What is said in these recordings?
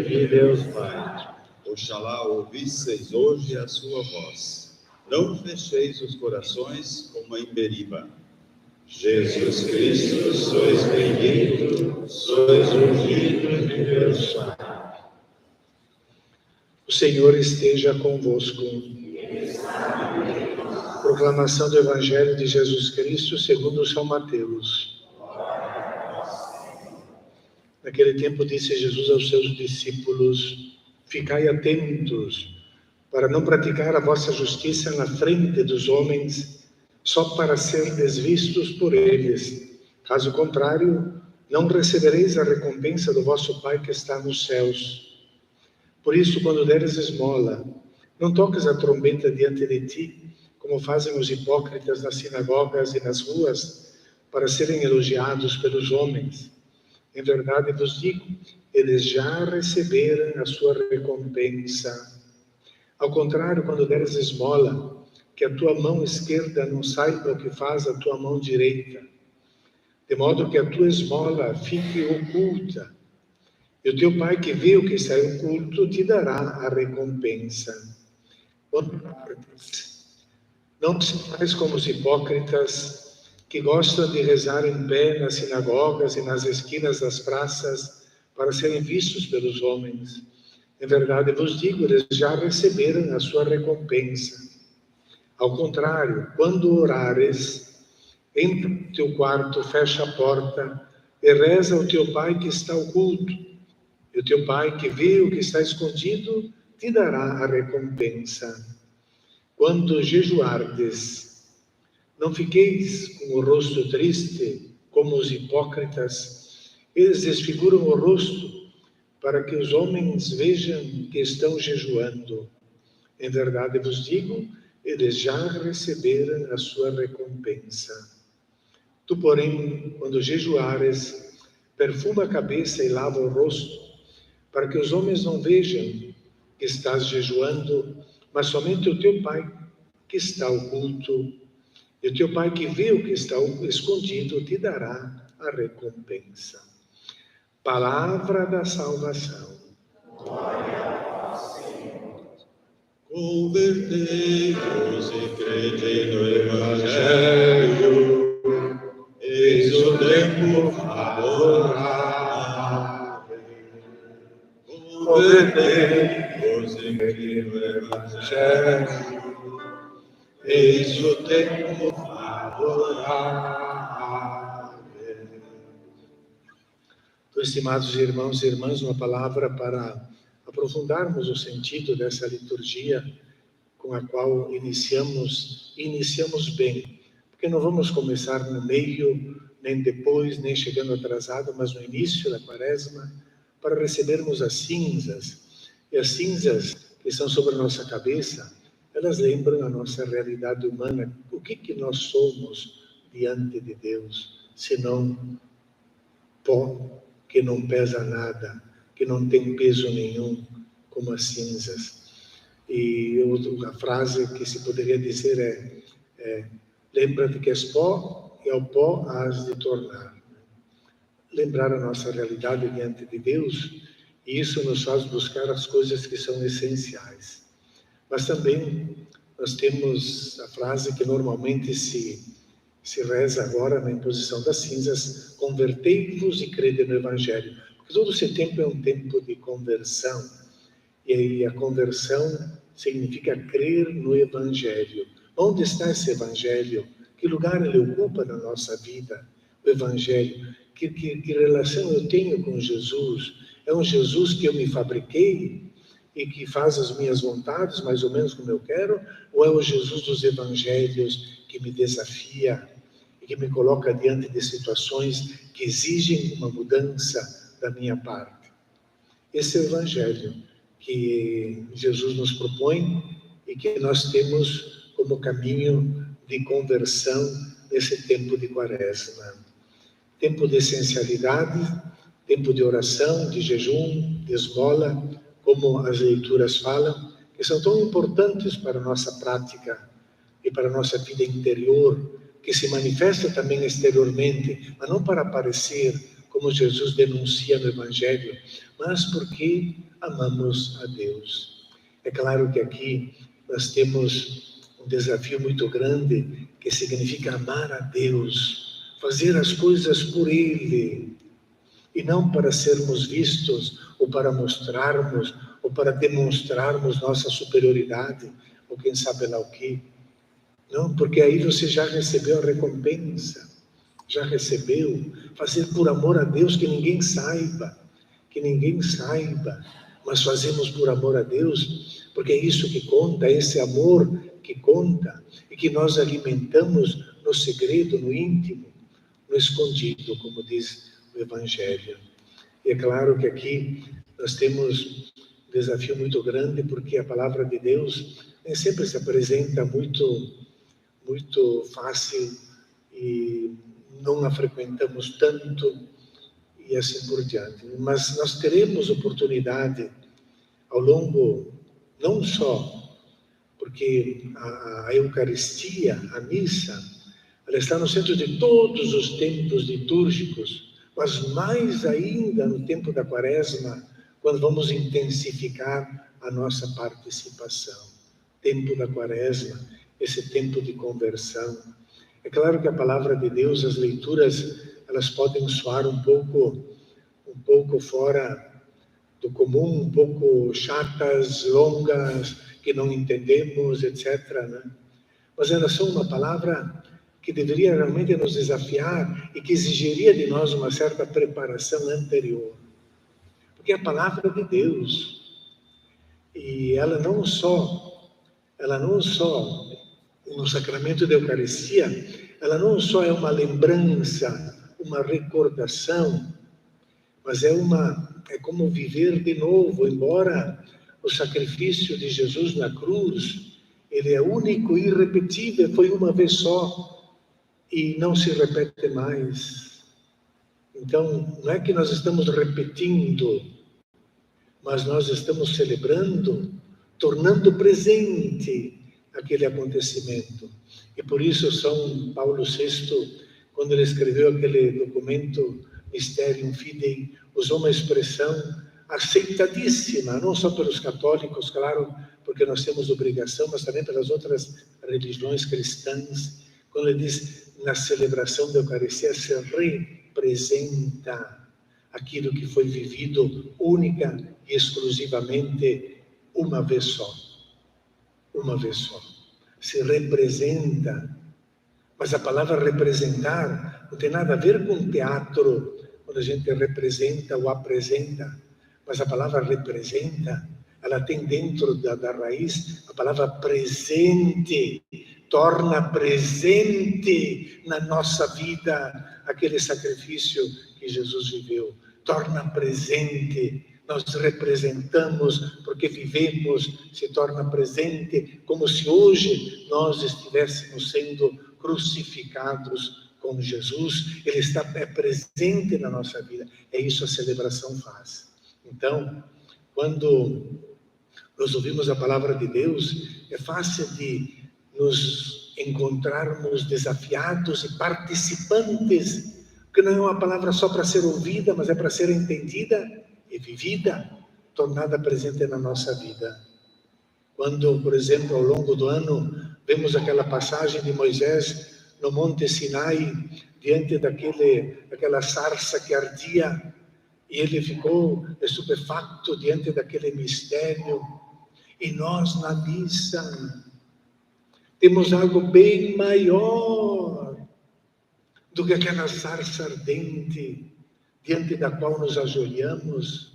de Deus Pai. Oxalá ouvisseis hoje a sua voz. Não fecheis os corações como a Iberiba. Jesus Cristo, sois bendito, sois ungido de Deus Pai. O Senhor esteja convosco. Proclamação do Evangelho de Jesus Cristo segundo São Mateus. Naquele tempo disse Jesus aos seus discípulos: ficai atentos, para não praticar a vossa justiça na frente dos homens, só para serdes vistos por eles. Caso contrário, não recebereis a recompensa do vosso Pai que está nos céus. Por isso, quando deres esmola, não toques a trombeta diante de ti, como fazem os hipócritas nas sinagogas e nas ruas, para serem elogiados pelos homens. Em verdade vos digo, eles já receberam a sua recompensa. Ao contrário, quando deres esmola, que a tua mão esquerda não saiba o que faz a tua mão direita, de modo que a tua esmola fique oculta. E o teu Pai que vê o que está oculto te dará a recompensa. Quando partes, não sejais como os hipócritas, que gostam de rezar em pé nas sinagogas e nas esquinas das praças para serem vistos pelos homens. Em verdade vos digo, eles já receberam a sua recompensa. Ao contrário, quando orares, entra no teu quarto, fecha a porta e reza ao teu Pai que está oculto. E o teu Pai que vê o que está escondido te dará a recompensa. Quando jejuardes, não fiqueis com o rosto triste, como os hipócritas. Eles desfiguram o rosto, para que os homens vejam que estão jejuando. Em verdade vos digo, eles já receberam a sua recompensa. Tu, porém, quando jejuares, perfuma a cabeça e lava o rosto, para que os homens não vejam que estás jejuando, mas somente o teu Pai que está oculto. E o teu Pai que vê o que está escondido te dará a recompensa. Palavra da salvação. Glória a vós, Senhor. Convertei-vos e crede no Evangelho. Eis o tempo favorável. Convertei-vos e crede no Evangelho. Eis o tempo favorável. Então, estimados irmãos e irmãs, uma palavra para aprofundarmos o sentido dessa liturgia com a qual iniciamos bem, porque não vamos começar no meio, nem depois, nem chegando atrasado, mas no início da Quaresma, para recebermos as cinzas. E as cinzas que estão sobre a nossa cabeça, elas lembram a nossa realidade humana. O que nós somos diante de Deus, senão pó que não pesa nada, que não tem peso nenhum, como as cinzas. E a frase que se poderia dizer é lembra-te que és pó e ao pó hás de tornar. Lembrar a nossa realidade diante de Deus, e isso nos faz buscar as coisas que são essenciais. Mas também nós temos a frase que normalmente se reza agora na imposição das cinzas: convertei-vos e crede no Evangelho. Porque todo esse tempo é um tempo de conversão. E a conversão significa crer no Evangelho. Onde está esse Evangelho? Que lugar ele ocupa na nossa vida? O Evangelho. Que relação eu tenho com Jesus? É um Jesus que eu me fabriquei e que faz as minhas vontades, mais ou menos como eu quero? Ou é o Jesus dos Evangelhos que me desafia e que me coloca diante de situações que exigem uma mudança da minha parte? Esse é o Evangelho que Jesus nos propõe e que nós temos como caminho de conversão nesse tempo de Quaresma. Tempo de essencialidade, tempo de oração, de jejum, de esmola, como as leituras falam, que são tão importantes para a nossa prática e para a nossa vida interior, que se manifesta também exteriormente, mas não para aparecer como Jesus denuncia no Evangelho, mas porque amamos a Deus. É claro que aqui nós temos um desafio muito grande, que significa amar a Deus, fazer as coisas por Ele, e não para sermos vistos, ou para mostrarmos, ou para demonstrarmos nossa superioridade, ou quem sabe lá o quê. Não, porque aí você já recebeu a recompensa, já recebeu. Fazer por amor a Deus, que ninguém saiba, mas fazemos por amor a Deus, porque é isso que conta, é esse amor que conta, e que nós alimentamos no segredo, no íntimo, no escondido, como diz o Evangelho. E é claro que aqui nós temos um desafio muito grande, porque a palavra de Deus nem sempre se apresenta muito fácil, e não a frequentamos tanto, e assim por diante. Mas nós teremos oportunidade ao longo, não só porque a Eucaristia, a missa, ela está no centro de todos os tempos litúrgicos, mas mais ainda no tempo da Quaresma, quando vamos intensificar a nossa participação. Tempo da Quaresma, esse tempo de conversão. É claro que a palavra de Deus, as leituras, elas podem soar um pouco fora do comum, um pouco chatas, longas, que não entendemos, etc., né? Mas elas são uma palavra que deveria realmente nos desafiar e que exigiria de nós uma certa preparação anterior. Porque é a palavra de Deus, e ela não só no sacramento da Eucaristia, ela não só é uma lembrança, uma recordação, mas é como viver de novo. Embora o sacrifício de Jesus na cruz, ele é único e irrepetível, foi uma vez só e não se repete mais. Então, não é que nós estamos repetindo, mas nós estamos celebrando, tornando presente aquele acontecimento. E por isso São Paulo VI, quando ele escreveu aquele documento Mysterium Fidei, usou uma expressão aceitadíssima, não só pelos católicos, claro, porque nós temos obrigação, mas também pelas outras religiões cristãs, quando ele diz, na celebração da Eucaristia se representa aquilo que foi vivido única e exclusivamente uma vez só. Uma vez só. Se representa. Mas a palavra representar não tem nada a ver com teatro, quando a gente representa ou apresenta. Mas a palavra representa, ela tem dentro da raiz a palavra presente, torna presente na nossa vida aquele sacrifício que Jesus viveu. Torna presente, nós representamos porque vivemos, se torna presente, como se hoje nós estivéssemos sendo crucificados com Jesus. Ele está presente na nossa vida. É isso a celebração faz. Então, quando nós ouvimos a palavra de Deus, é fácil de nos encontrarmos desafiados e participantes, porque não é uma palavra só para ser ouvida, mas é para ser entendida e vivida, tornada presente na nossa vida. Quando, por exemplo, ao longo do ano, vemos aquela passagem de Moisés no Monte Sinai, diante daquela sarça que ardia, e ele ficou estupefacto diante daquele mistério. E nós, na missa, temos algo bem maior do que aquela sarça ardente, diante da qual nos ajoelhamos,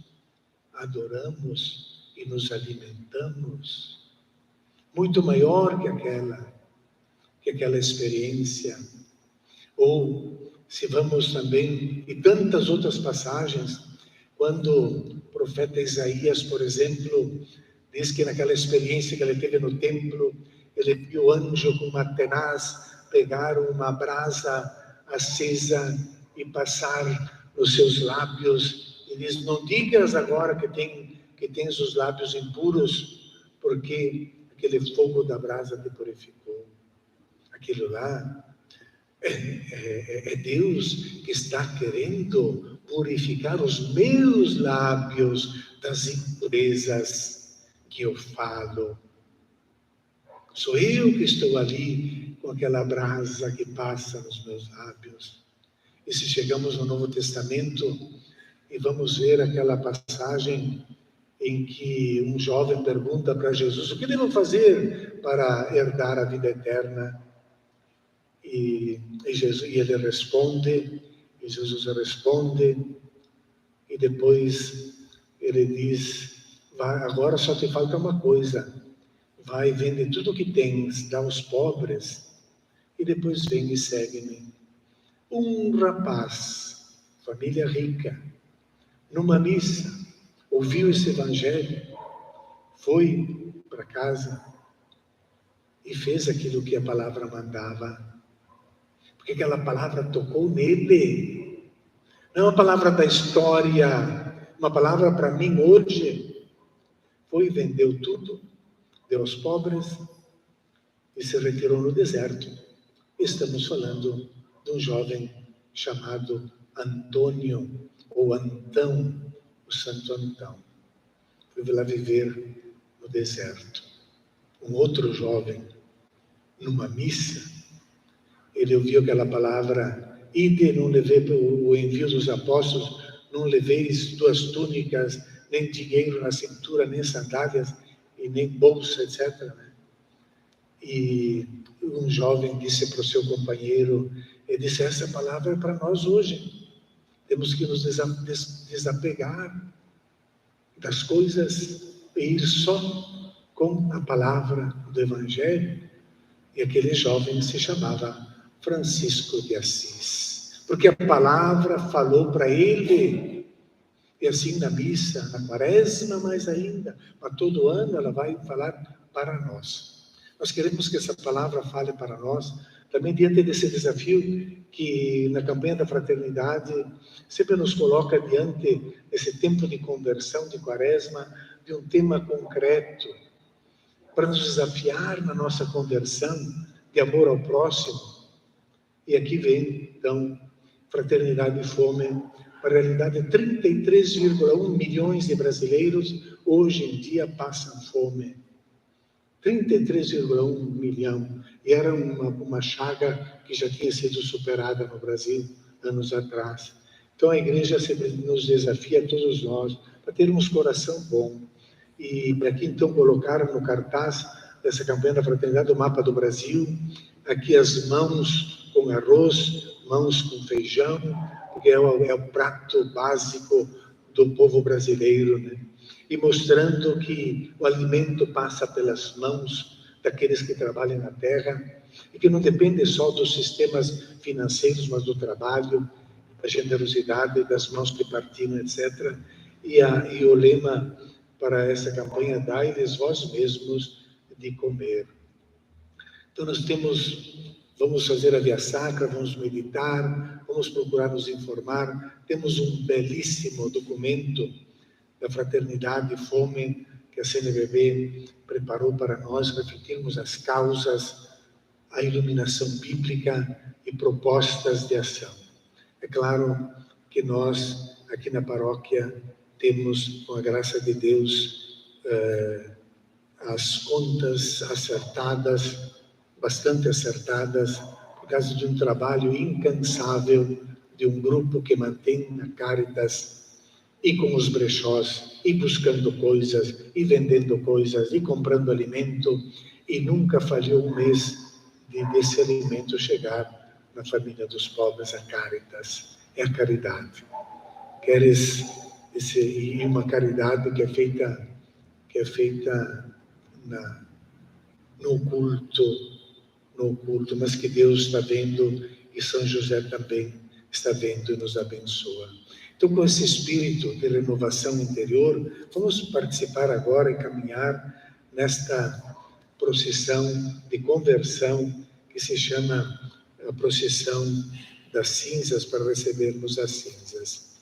adoramos e nos alimentamos. Muito maior que aquela experiência. Ou, se vamos também, e tantas outras passagens, quando o profeta Isaías, por exemplo, diz que naquela experiência que ele teve no templo, ele viu o anjo com uma tenaz pegar uma brasa acesa e passar nos seus lábios, e diz, não digas agora que tens os lábios impuros, porque aquele fogo da brasa te purificou. Aquilo lá é Deus que está querendo purificar os meus lábios das impurezas que eu falo. Sou eu que estou ali com aquela brasa que passa nos meus lábios. E se chegamos no Novo Testamento e vamos ver aquela passagem em que um jovem pergunta para Jesus: o que devo fazer para herdar a vida eterna? E ele responde, e Jesus responde, e depois ele diz: agora só te falta uma coisa, vai, vende tudo o que tens, dá aos pobres, e depois vem e segue-me. Um rapaz, família rica, numa missa, ouviu esse evangelho, foi para casa e fez aquilo que a palavra mandava, porque aquela palavra tocou nele. Não é uma palavra da história, uma palavra para mim hoje. Foi, vendeu tudo, deu aos pobres e se retirou no deserto. Estamos falando de um jovem chamado Antônio, ou Antão, o Santo Antão. Foi lá viver no deserto. Um outro jovem, numa missa, ele ouviu aquela palavra: ide, não levei o envio dos apóstolos, não leveis 2 túnicas, nem dinheiro na cintura, nem sandálias, e nem bolsa, etc. E um jovem disse para o seu companheiro, ele disse: essa palavra é para nós hoje. Temos que nos desapegar das coisas e ir só com a palavra do Evangelho. E aquele jovem se chamava Francisco de Assis, porque a palavra falou para ele. E assim na missa, na quaresma mais ainda, mas todo ano ela vai falar para nós. Nós queremos que essa palavra fale para nós, também diante desse desafio que na campanha da fraternidade sempre nos coloca diante desse tempo de conversão, de quaresma, de um tema concreto, para nos desafiar na nossa conversão de amor ao próximo. E aqui vem, então, Fraternidade e Fome. Na realidade, 33,1 milhões de brasileiros hoje em dia passam fome. 33,1 milhão. E era uma chaga que já tinha sido superada no Brasil anos atrás. Então a igreja sempre nos desafia, todos nós, para termos coração bom. E para aqui então colocaram no cartaz dessa campanha da fraternidade o mapa do Brasil, aqui as mãos com arroz, mãos com feijão, porque é o prato básico do povo brasileiro, né? E mostrando que o alimento passa pelas mãos daqueles que trabalham na terra, e que não depende só dos sistemas financeiros, mas do trabalho, da generosidade, das mãos que partilham, etc. E o lema para essa campanha: dai-lhes vós mesmos de comer. Então nós vamos fazer a via sacra, vamos meditar, vamos procurar nos informar. Temos um belíssimo documento da Fraternidade e Fome que a CNBB preparou para nós refletirmos as causas, a iluminação bíblica e propostas de ação. É claro que nós, aqui na paróquia, temos, com a graça de Deus, as contas acertadas, bastante acertadas, por causa de um trabalho incansável de um grupo que mantém a Caritas, e com os brechós, e buscando coisas, e vendendo coisas, e comprando alimento, e nunca falhou um mês desse alimento chegar na família dos pobres. A Caritas é a caridade. E uma caridade que é feita no oculto, mas que Deus está vendo, e São José também está vendo e nos abençoa. Então, com esse espírito de renovação interior, vamos participar agora e caminhar nesta procissão de conversão que se chama a procissão das cinzas, para recebermos as cinzas.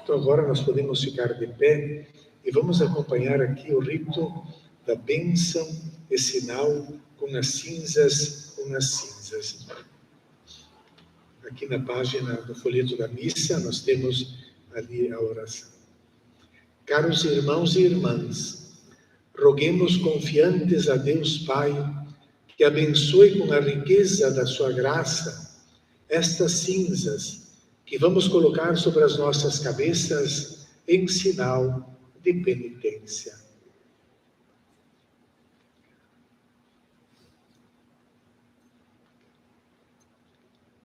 Então, agora nós podemos ficar de pé e vamos acompanhar aqui o rito da bênção e sinal com as cinzas, Aqui na página do folheto da missa, nós temos ali a oração. Caros irmãos e irmãs, roguemos confiantes a Deus Pai, que abençoe com a riqueza da sua graça estas cinzas que vamos colocar sobre as nossas cabeças em sinal de penitência.